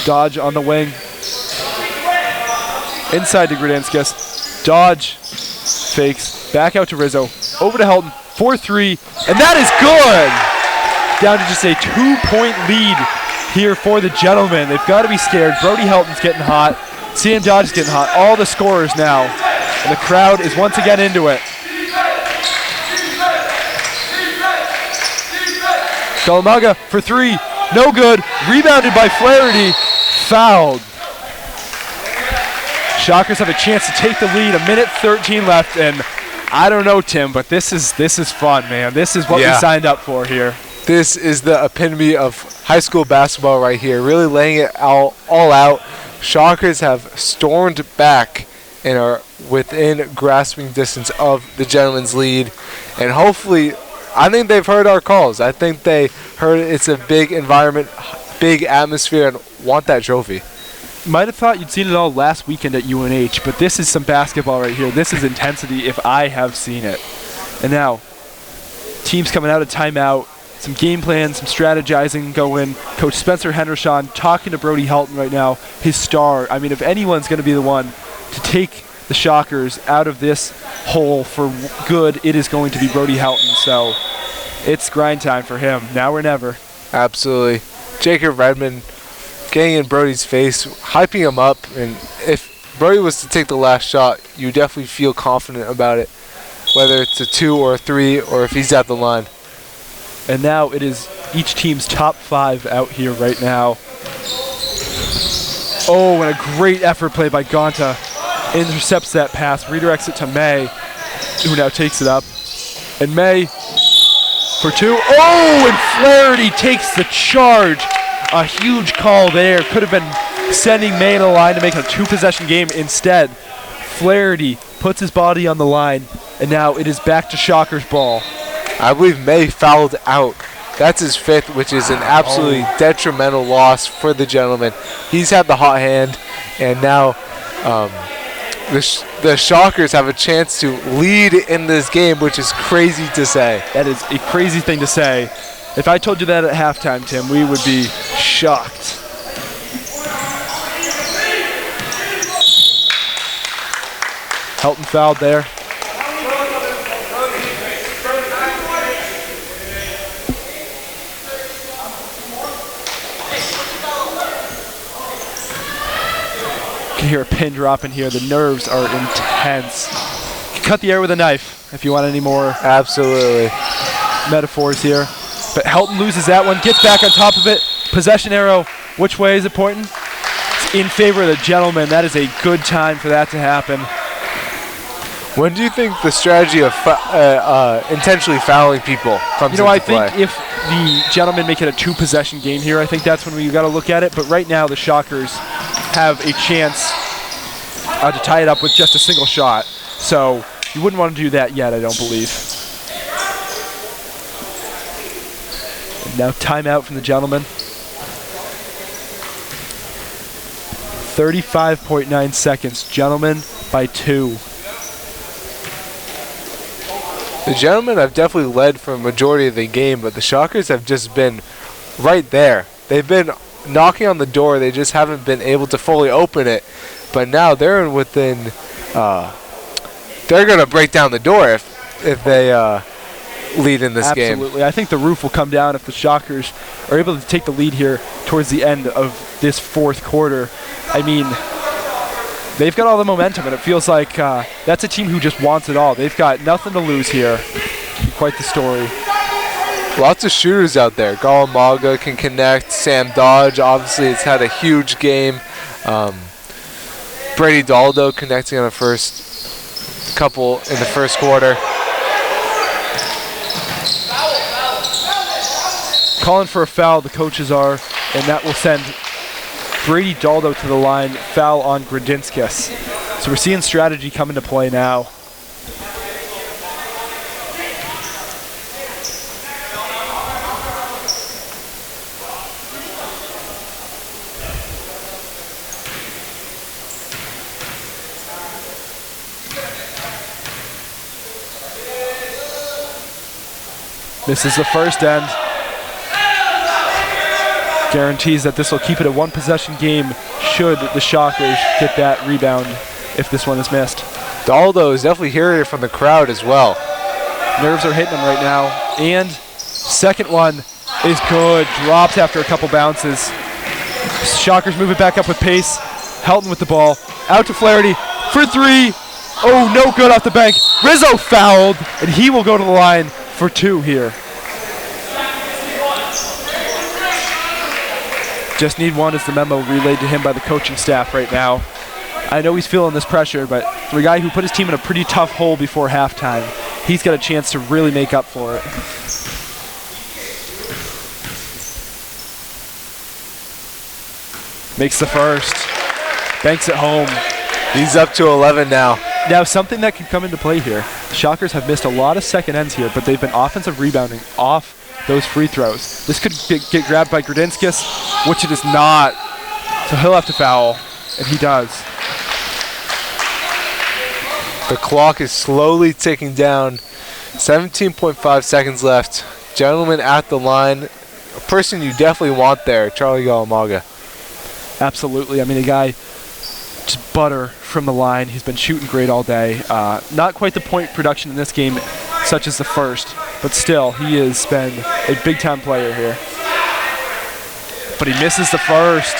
S4: Dodge on the wing. Inside to Gradinskis. Dodge fakes. Back out to Rizzo. Over to Helton. 4-3. And that is good! Down to just a 2-point lead here for the Gentlemen. They've got to be scared. Brody Helton's getting hot. Sam Dodge is getting hot. All the scorers now. And the crowd is once again into it. Kalamaga for 3. No good. Rebounded by Flaherty. Fouled. Shockers have a chance to take the lead. 1:13 left, and I don't know, Tim, but this is fun, man. This is what we signed up for here.
S6: This is the epitome of high school basketball right here. Really laying it all out. Shockers have stormed back and are within grasping distance of the Gentlemen's lead, and hopefully, I think they've heard our calls. I think they heard it's a big environment, big atmosphere, and want that trophy.
S4: Might have thought you'd seen it all last weekend at UNH, but this is some basketball right here. This is intensity if I have seen it. And now, teams coming out of timeout, some game plans, some strategizing going. Coach Spencer Henderson talking to Brody Helton right now, his star. I mean, if anyone's going to be the one to take the Shockers out of this hole for good, it is going to be Brody Helton. So it's grind time for him, now or never.
S6: Absolutely. Jacob Redmond getting in Brody's face, hyping him up, and if Brody was to take the last shot, you definitely feel confident about it, whether it's a 2 or a 3 or if he's at the line.
S4: And now it is each team's top 5 out here right now. Oh, and a great effort play by Gonta. Intercepts that pass, redirects it to May, who now takes it up. And May for 2. Oh, and Flaherty takes the charge. A huge call there. Could have been sending May to the line to make a 2-possession game. Instead, Flaherty puts his body on the line, and now it is back to Shockers ball.
S6: I believe May fouled out. That's his 5th, which is an absolutely detrimental loss for the Gentlemen. He's had the hot hand, and now the Shockers have a chance to lead in this game, which is crazy to say.
S4: That is a crazy thing to say. If I told you that at halftime, Tim, we would be shocked. Helton fouled there. You can hear a pin drop in here. The nerves are intense. You can cut the air with a knife if you want any more
S6: Absolutely.
S4: metaphors here. But Helton loses that one, gets back on top of it. Possession arrow, which way is it pointing? It's in favor of the Gentlemen. That is a good time for that to happen.
S6: When do you think the strategy of intentionally fouling people comes into play?
S4: I think if the Gentlemen make it a 2-possession game here, I think that's when we got to look at it. But right now, the Shockers have a chance to tie it up with just a single shot. So you wouldn't want to do that yet, I don't believe. Now timeout from the Gentlemen. 35.9 seconds. Gentlemen by 2.
S6: The Gentlemen have definitely led for a majority of the game, but the Shockers have just been right there. They've been knocking on the door. They just haven't been able to fully open it. But now they're within. They're going to break down the door if they lead in this game.
S4: Absolutely. I think the roof will come down if the Shockers are able to take the lead here towards the end of this 4th quarter. I mean, they've got all the momentum, and it feels like that's a team who just wants it all. They've got nothing to lose here. Quite the story.
S6: Lots of shooters out there. Galamaga can connect. Sam Dodge, obviously, has had a huge game. Brady Daldo connecting on the first couple in the first quarter.
S4: Calling for a foul, the coaches are, and that will send Brady Daldo to the line. Foul on Gradinskis. So we're seeing strategy come into play now. This is the first end. Guarantees that this will keep it a one-possession game should the Shockers get that rebound if this one is missed.
S6: Daldo is definitely hearing it from the crowd as well.
S4: Nerves are hitting him right now. And second one is good. Drops after a couple bounces. Shockers move it back up with pace. Helton with the ball. Out to Flaherty for three. Oh, no good off the bank. Rizzo fouled, and he will go to the line for two here. Just need one is the memo relayed to him by the coaching staff right now. I know he's feeling this pressure, but for a guy who put his team in a pretty tough hole before halftime, he's got a chance to really make up for it. Makes the first. Banks it home.
S6: He's up to 11 now.
S4: Now, something that could come into play here. The Shockers have missed a lot of second ends here, but they've been offensive rebounding off those free throws. This could get grabbed by Grudinskis, which it is not. So he'll have to foul, and he does.
S6: The clock is slowly ticking down. 17.5 seconds left. Gentleman at the line. A person you definitely want there, Charlie Galamaga.
S4: Absolutely. I mean, a guy just butter from the line. He's been shooting great all day. Not quite the point production in this game, such as the first, but still, he has been a big-time player here. But he misses the first.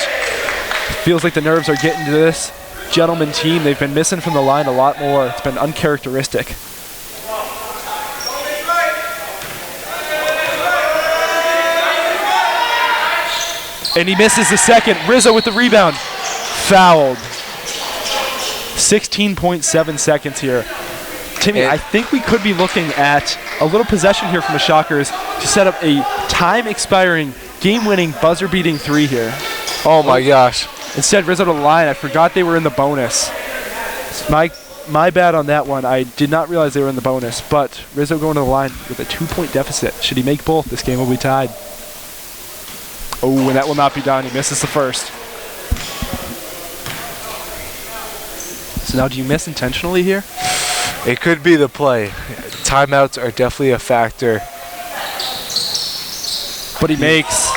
S4: Feels like the nerves are getting to this Gentleman team. They've been missing from the line a lot more. It's been uncharacteristic. And he misses the second. Rizzo with the rebound. Fouled. 16.7 seconds here. Timmy, I think we could be looking at a little possession here from the Shockers to set up a time-expiring, game-winning, buzzer-beating three here.
S6: Oh my gosh.
S4: Instead, Rizzo to the line. I forgot they were in the bonus. My bad on that one. I did not realize they were in the bonus, but Rizzo going to the line with a 2-point deficit. Should he make both, this game will be tied. Oh, and that will not be done. He misses the first. So now do you miss intentionally here?
S6: It could be the play. Timeouts are definitely a factor.
S4: But he makes.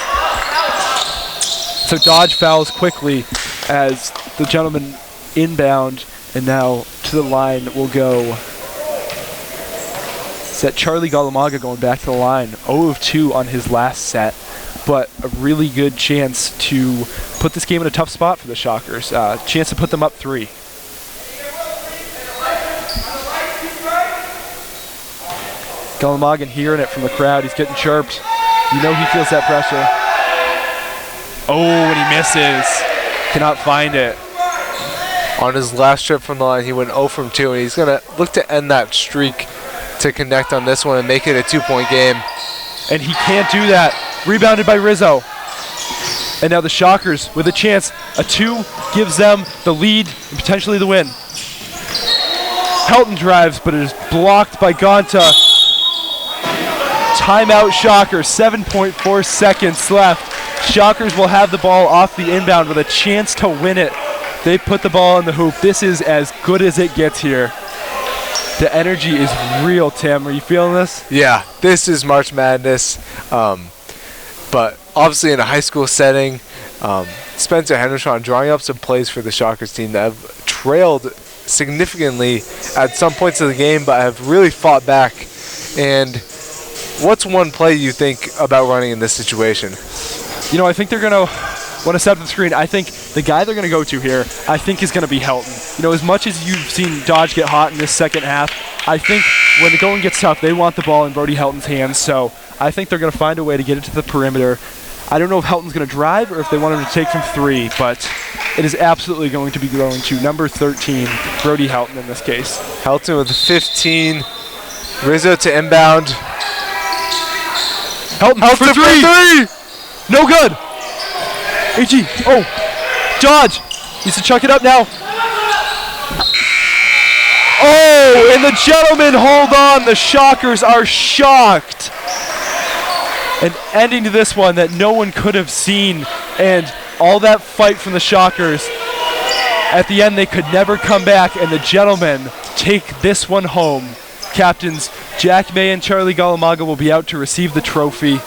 S4: So Dodge fouls quickly as the Gentleman inbound, and now to the line will go. Is that Charlie Galamaga going back to the line? 0 of 2 on his last set, but a really good chance to put this game in a tough spot for the Shockers. Chance to put them up 3. Galamagan hearing it from the crowd. He's getting chirped. You know he feels that pressure. Oh, and he misses. Cannot find it.
S6: On his last trip from the line, he went 0 from 2, and he's going to look to end that streak to connect on this one and make it a 2-point game.
S4: And he can't do that. Rebounded by Rizzo. And now the Shockers with a chance. A 2 gives them the lead and potentially the win. Helton drives, but it is blocked by Gonta. Timeout Shockers, 7.4 seconds left. Shockers will have the ball off the inbound with a chance to win it. They put the ball in the hoop. This is as good as it gets here. The energy is real, Tim. Are you feeling this?
S6: Yeah, this is March Madness. But obviously in a high school setting, Spencer Hendershot drawing up some plays for the Shockers team that have trailed significantly at some points of the game, but have really fought back. And what's one play you think about running in this situation?
S4: You know, I think they're going to want to set up the screen. I think the guy they're going to go to here, I think is going to be Helton. You know, as much as you've seen Dodge get hot in this second half, I think when the going gets tough, they want the ball in Brody Helton's hands. So I think they're going to find a way to get it to the perimeter. I don't know if Helton's going to drive or if they want him to take from 3, but it is absolutely going to be going to number 13, Brody Helton in this case.
S6: Helton with 15. Rizzo to inbound.
S4: Helton for 3! No good! AG, oh, Dodge, needs to chuck it up now. Oh, and the Gentlemen hold on. The Shockers are shocked. And ending to this one that no one could have seen, and all that fight from the Shockers. At the end, they could never come back, and the Gentlemen take this one home. Captains Jack May and Charlie Galamaga will be out to receive the trophy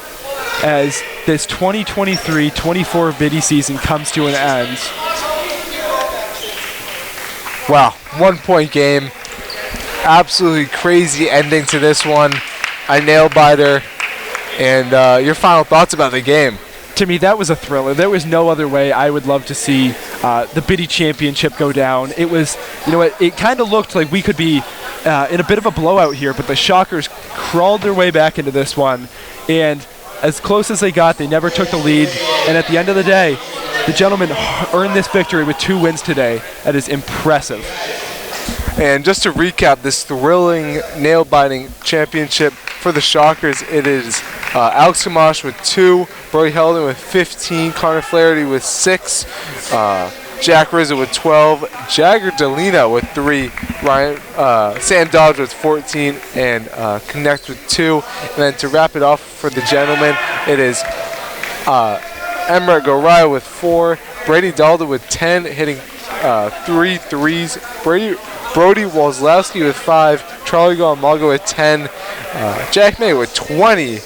S4: as this 2023-24 Biddy season comes to an end.
S6: Wow, 1 point game. Absolutely crazy ending to this one. A nail biter. And your final thoughts about the game?
S4: To me, that was a thriller. There was no other way I would love to see the Biddy championship go down. It was, it kind of looked like we could be in a bit of a blowout here, but the Shockers crawled their way back into this one. And as close as they got, they never took the lead. And at the end of the day, the gentlemen earned this victory with 2 wins today. That is impressive.
S6: And just to recap this thrilling, nail-biting championship for the Shockers, it is Alex Camacho with 2, Brody Heldon with 15, Connor Flaherty with 6, Jack Rizzo with 12, Jagger Delina with 3, Sam Dodge with 14, and Connect with 2. And then to wrap it off for the gentlemen, it is Emmerich Goraya with 4, Brady Dalda with 10, hitting 3 threes, Brody Wozlowski with 5, Charlie Galamaga with 10, Jack May with 20,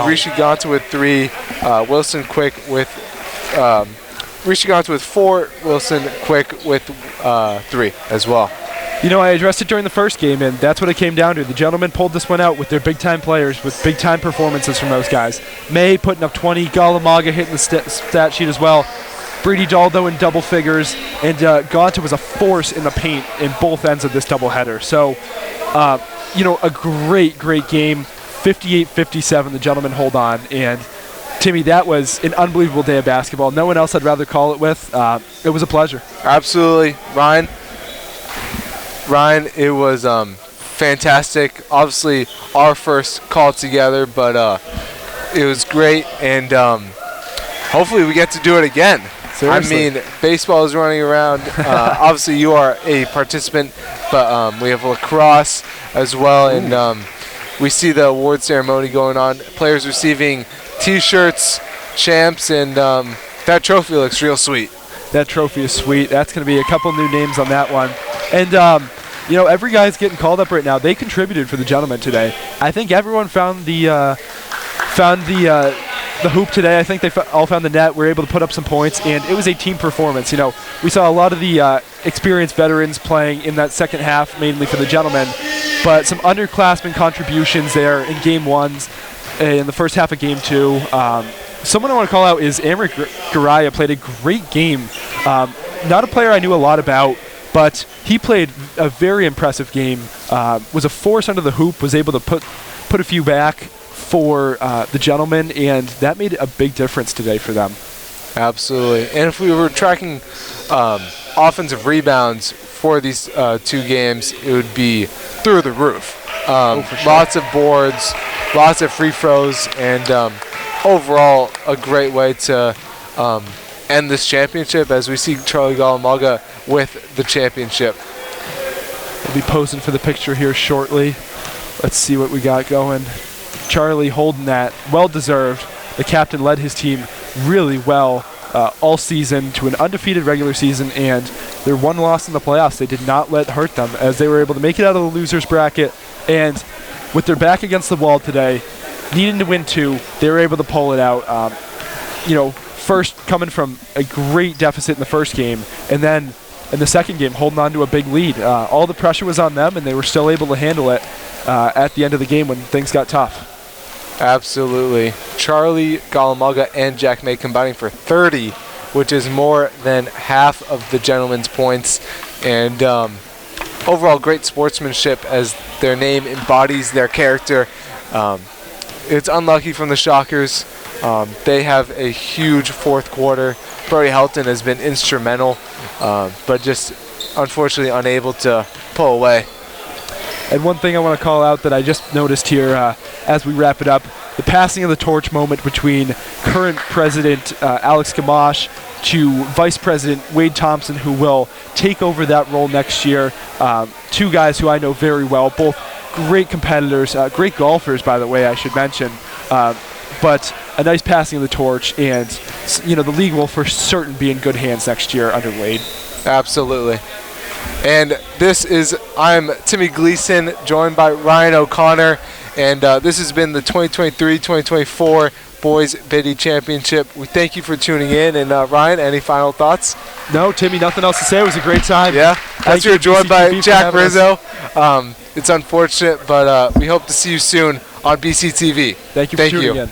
S6: Rishi Gonta with 3, Wilson Quick with Rishi Gonta with 4, Wilson Quick with 3 as well.
S4: I addressed it during the first game, and that's what it came down to. The gentlemen pulled this one out with their big-time players, with big-time performances from those guys. May putting up 20, Galamaga hitting the stat sheet as well. Brady Daldo in double figures, and Gonta was a force in the paint in both ends of this doubleheader. So, a great game. 58-57, the gentlemen hold on. And, Timmy, that was an unbelievable day of basketball. No one else I'd rather call it with. It was a pleasure.
S6: Absolutely. Ryan, it was fantastic. Obviously, our first call together, but it was great. And hopefully we get to do it again. Seriously. I mean, baseball is running around. Obviously, you are a participant, but we have lacrosse as well, and we see the award ceremony going on. Players receiving T-shirts, champs, and that trophy looks real sweet.
S4: That trophy is sweet. That's going to be a couple new names on that one. And, every guy's getting called up right now. They contributed for the gentlemen today. I think everyone found the hoop today. I think they all found the net, were able to put up some points, and it was a team performance. We saw a lot of the experienced veterans playing in that second half, mainly for the gentlemen, but some underclassmen contributions there in game 1s, in the first half of game 2. Someone I want to call out is Emmerich Goraya. Played a great game. Not a player I knew a lot about, but he played a very impressive game. Was a force under the hoop, was able to put a few back for the gentlemen, and that made a big difference today for them.
S6: Absolutely. And if we were tracking offensive rebounds for these 2 games, it would be through the roof. For sure. Lots of boards, lots of free throws, and overall a great way to end this championship as we see Charlie Galamaga with the championship.
S4: We'll be posing for the picture here shortly. Let's see what we got going. Charlie holding that, well-deserved. The captain led his team really well all season to an undefeated regular season, and their one loss in the playoffs, they did not let hurt them as they were able to make it out of the losers bracket. And with their back against the wall today, needing to win 2, they were able to pull it out. First coming from a great deficit in the first game, and then in the second game holding on to a big lead. All the pressure was on them, and they were still able to handle it at the end of the game when things got tough.
S6: Absolutely. Charlie Galamaga and Jack May combining for 30, which is more than half of the gentlemen's points. And overall great sportsmanship as their name embodies their character. It's unlucky from the Shockers. They have a huge fourth quarter. Brody Helton has been instrumental, but just unfortunately unable to pull away.
S4: And one thing I want to call out that I just noticed here as we wrap it up, the passing of the torch moment between current President Alex Camacho to Vice President Wade Thompson, who will take over that role next year. 2 guys who I know very well, both great competitors, great golfers, by the way, I should mention. But a nice passing of the torch, and the league will for certain be in good hands next year under Wade.
S6: Absolutely. And I'm Timmy Gleason, joined by Ryan O'Connor, and this has been the 2023-2024 Boys Biddy Championship. We thank you for tuning in, and Ryan, any final thoughts?
S4: No, Timmy, nothing else to say. It was a great time.
S6: Yeah, as you're joined by
S4: BCTV
S6: Jack
S4: for having us.
S6: Rizzo. It's unfortunate, but we hope to see you soon on BCTV.
S4: Thank you for tuning in.